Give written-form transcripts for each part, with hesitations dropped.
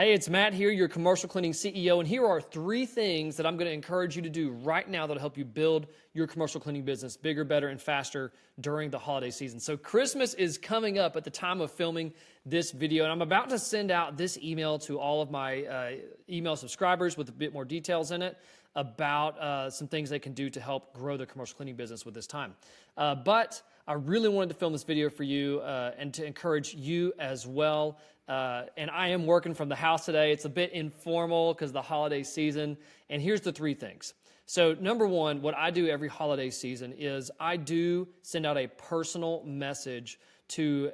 Hey, it's Matt here, your commercial cleaning CEO, and here are 3 things that I'm going to encourage you to do right now that'll help you build your commercial cleaning business bigger, better, and faster during the holiday season. So Christmas is coming up at the time of filming this video, and I'm about to send out this email to all of my email subscribers with a bit more details in it about some things they can do to help grow their commercial cleaning business with this time. But I really wanted to film this video for you and to encourage you as well. And I am working from the house today. It's a bit informal because of the holiday season. And here's the 3 things. So number 1, what I do every holiday season is I do send out a personal message to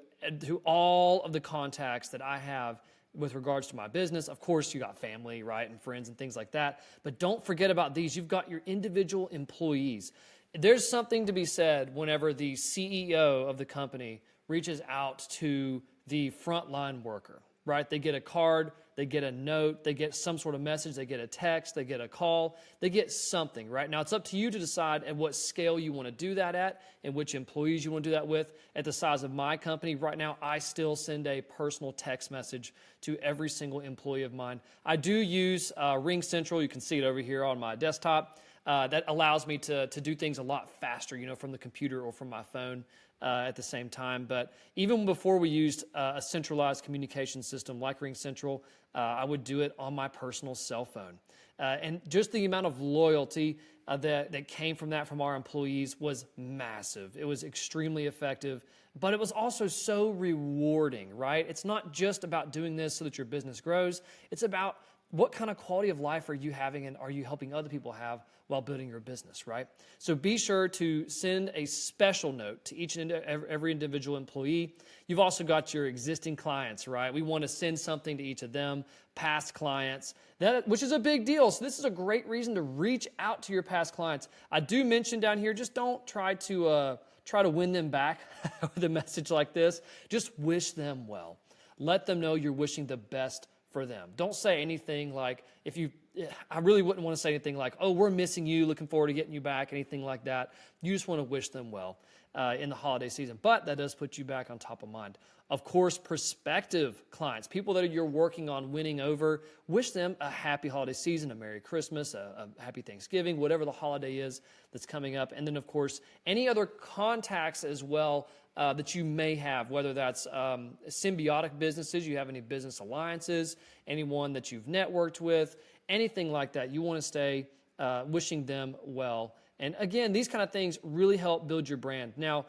all of the contacts that I have with regards to my business. Of course, you got family, right, and friends and things like that. But don't forget about these. You've got your individual employees. There's something to be said whenever the CEO of the company reaches out to the frontline worker, right? They get a card, they get a note, they get some sort of message, they get a text, they get a call, they get something, right? Now, it's up to you to decide at what scale you want to do that at and which employees you want to do that with. At the size of my company, right now, I still send a personal text message to every single employee of mine. I do use Ring Central. You can see it over here on my desktop. That allows me to do things a lot faster, from the computer or from my phone at the same time. But even before we used a centralized communication system like Ring Central, I would do it on my personal cell phone. And just the amount of loyalty that came from that from our employees was massive. It was extremely effective, but it was also so rewarding, right? It's not just about doing this so that your business grows. It's about what kind of quality of life are you having and are you helping other people have while building your business, right? So be sure to send a special note to each and every individual employee. You've also got your existing clients, right? We want to send something to each of them, past clients, which is a big deal. So this is a great reason to reach out to your past clients. I do mention down here, just don't try to win them back with a message like this. Just wish them well. Let them know you're wishing the best for them. Don't say anything like, I really wouldn't want to say anything like, oh, we're missing you, looking forward to getting you back, anything like that. You just want to wish them well in the holiday season. But that does put you back on top of mind. Of course, prospective clients, people that you're working on winning over, wish them a happy holiday season, a Merry Christmas, a happy Thanksgiving, whatever the holiday is that's coming up. And then, of course, any other contacts as well that you may have, whether that's symbiotic businesses, you have any business alliances, anyone that you've networked with, anything like that. You want to stay wishing them well. And again, these kind of things really help build your brand. Now,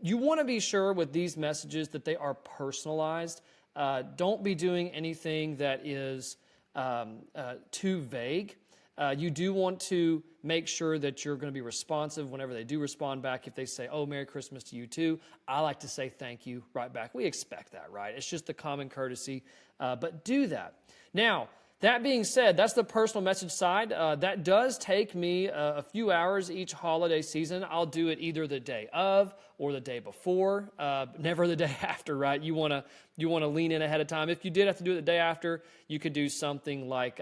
you want to be sure with these messages that they are personalized. Don't be doing anything that is too vague. You do want to make sure that you're going to be responsive whenever they do respond back. If they say, oh, Merry Christmas to you too, I like to say thank you right back. We expect that, right? It's just the common courtesy, but do that. Now, that being said, that's the personal message side. That does take me a few hours each holiday season. I'll do it either the day of or the day before, never the day after, right? You want to lean in ahead of time. If you did have to do it the day after, you could do something like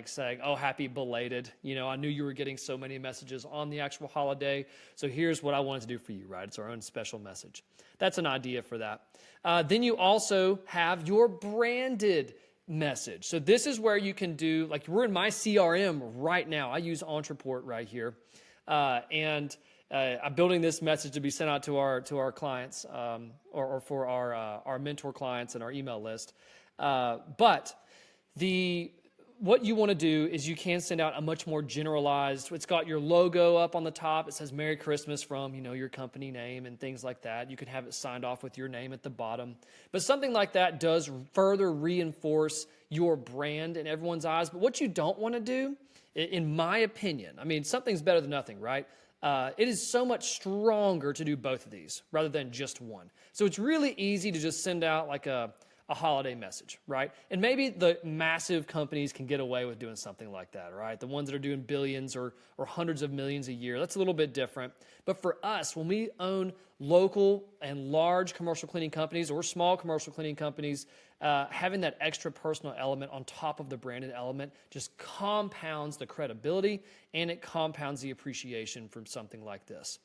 saying, oh, happy belated. I knew you were getting so many messages on the actual holiday, so here's what I wanted to do for you, right? It's our own special message. That's an idea for that. Then you also have your branded message. So this is where you can do, like we're in my CRM right now. I use Entreport right here. And I'm building this message to be sent out to our clients or for our mentor clients and our email list. But what you want to do is you can send out a much more generalized, it's got your logo up on the top. It says Merry Christmas from, your company name and things like that. You can have it signed off with your name at the bottom. But something like that does further reinforce your brand in everyone's eyes. But what you don't want to do, in my opinion, something's better than nothing, right? It is so much stronger to do both of these rather than just one. So it's really easy to just send out like a holiday message, right? And maybe the massive companies can get away with doing something like that, right? The ones that are doing billions or hundreds of millions a year, that's a little bit different. But for us, when we own local and large commercial cleaning companies or small commercial cleaning companies, having that extra personal element on top of the branded element just compounds the credibility and it compounds the appreciation from something like this.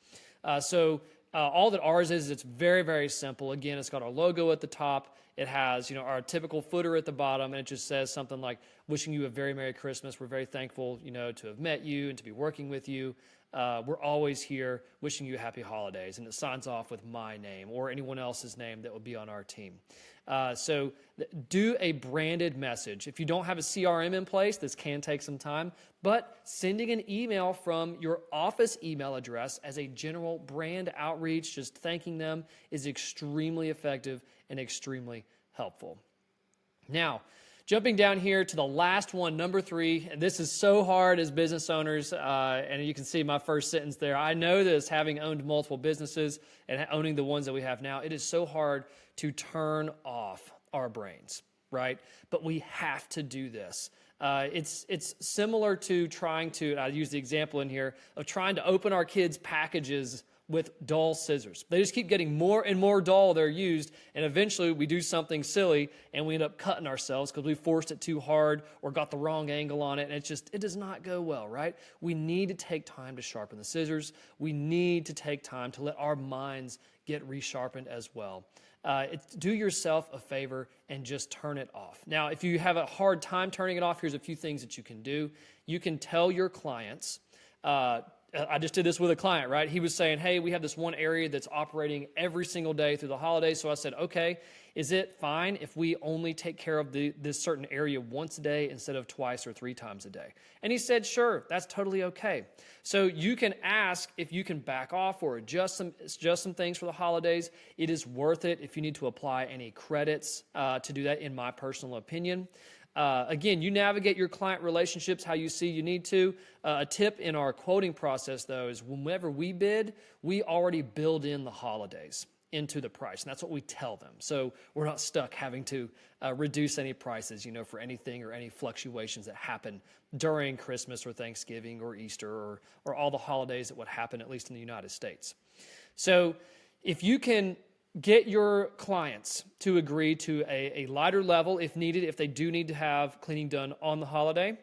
So all that ours is, it's very, very simple. Again, it's got our logo at the top. It has, our typical footer at the bottom, and it just says something like, wishing you a very Merry Christmas. We're very thankful, to have met you and to be working with you. We're always here wishing you happy holidays. And it signs off with my name or anyone else's name that would be on our team. So do a branded message. If you don't have a CRM in place, this can take some time, but sending an email from your office email address as a general brand outreach, just thanking them, is extremely effective and extremely helpful. Now, jumping down here to the last one, number 3, and this is so hard as business owners, and you can see my first sentence there. I know this, having owned multiple businesses and owning the ones that we have now, it is so hard to turn off our brains, right? But we have to do this. It's similar to trying to, I use the example in here, of trying to open our kids' packages with dull scissors. They just keep getting more and more dull they're used, and eventually we do something silly and we end up cutting ourselves because we forced it too hard or got the wrong angle on it, and it does not go well, right? We need to take time to sharpen the scissors. We need to take time to let our minds get resharpened as well. Do yourself a favor and just turn it off. Now, if you have a hard time turning it off, here's a few things that you can do. You can tell your clients, I just did this with a client, right? He was saying, hey, we have this one area that's operating every single day through the holidays. So I said, okay, is it fine if we only take care of this certain area once a day instead of twice or 3 times a day? And he said, sure, that's totally okay. So you can ask if you can back off or adjust some things for the holidays. It is worth it if you need to apply any credits to do that, in my personal opinion. Again, you navigate your client relationships how you see you need to. A tip in our quoting process, though, is whenever we bid, we already build in the holidays into the price, and that's what we tell them. So we're not stuck having to reduce any prices, for anything or any fluctuations that happen during Christmas or Thanksgiving or Easter or all the holidays that would happen, at least in the United States. So if you can get your clients to agree to a lighter level if needed, if they do need to have cleaning done on the holiday,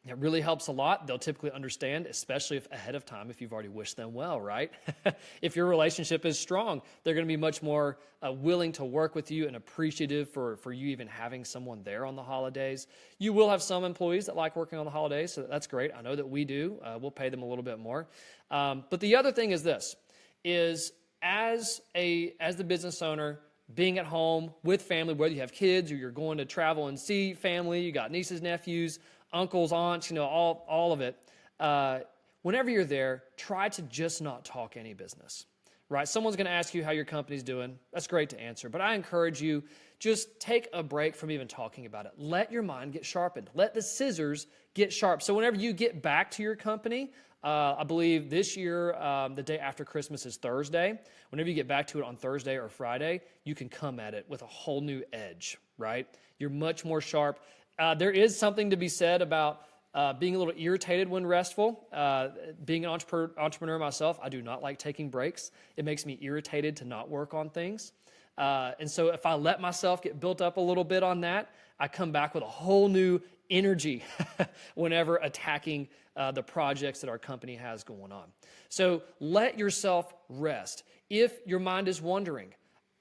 it really helps a lot. They'll typically understand, especially if ahead of time, if you've already wished them well, right? If your relationship is strong, they're going to be much more willing to work with you and appreciative for you even having someone there on the holidays. You will have some employees that like working on the holidays, so that's great. I know that we do. We'll pay them a little bit more. But the other thing is this, is as the business owner, being at home with family, whether you have kids or you're going to travel and see family, you got nieces, nephews, uncles, aunts, all of it. Whenever you're there, try to just not talk any business, right? Someone's going to ask you how your company's doing. That's great to answer, but I encourage you, just take a break from even talking about it. Let your mind get sharpened. Let the scissors get sharp. So whenever you get back to your company, I believe this year, the day after Christmas is Thursday. Whenever you get back to it on Thursday or Friday, you can come at it with a whole new edge, right? You're much more sharp. There is something to be said about being a little irritated when restful. Being an entrepreneur myself, I do not like taking breaks. It makes me irritated to not work on things. And so if I let myself get built up a little bit on that, I come back with a whole new energy whenever attacking the projects that our company has going on. So let yourself rest. If your mind is wandering,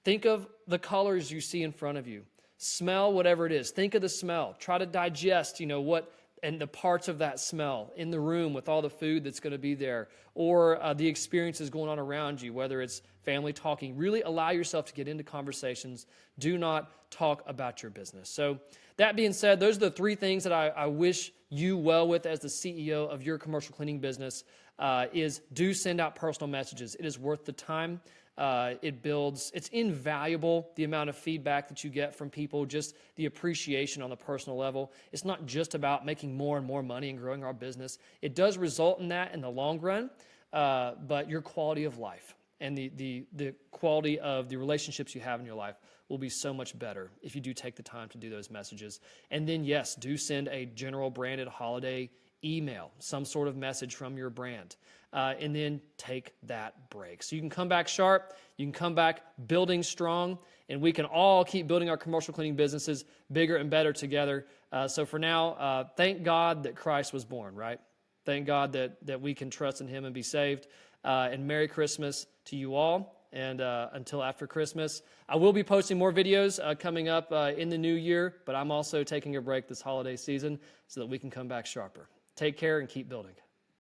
think of the colors you see in front of you. Smell whatever it is. Think of the smell. Try to digest, what and the parts of that smell in the room with all the food that's going to be there, or the experiences going on around you, whether it's family talking. Really allow yourself to get into conversations. Do not talk about your business. So that being said, those are the 3 things that I wish you well with as the CEO of your commercial cleaning business, is do send out personal messages. It is worth the time. It's invaluable, the amount of feedback that you get from people, just the appreciation on the personal level. It's not just about making more and more money and growing our business. It does result in that in the long run, but your quality of life and the quality of the relationships you have in your life will be so much better if you do take the time to do those messages. And then, yes, do send a general branded holiday email, some sort of message from your brand, and then take that break. So you can come back sharp, you can come back building strong, and we can all keep building our commercial cleaning businesses bigger and better together. So for now, thank God that Christ was born, right? Thank God that we can trust in Him and be saved. and Merry Christmas to you all. And until after Christmas, I will be posting more videos coming up in the new year, but I'm also taking a break this holiday season so that we can come back sharper. Take care and keep building.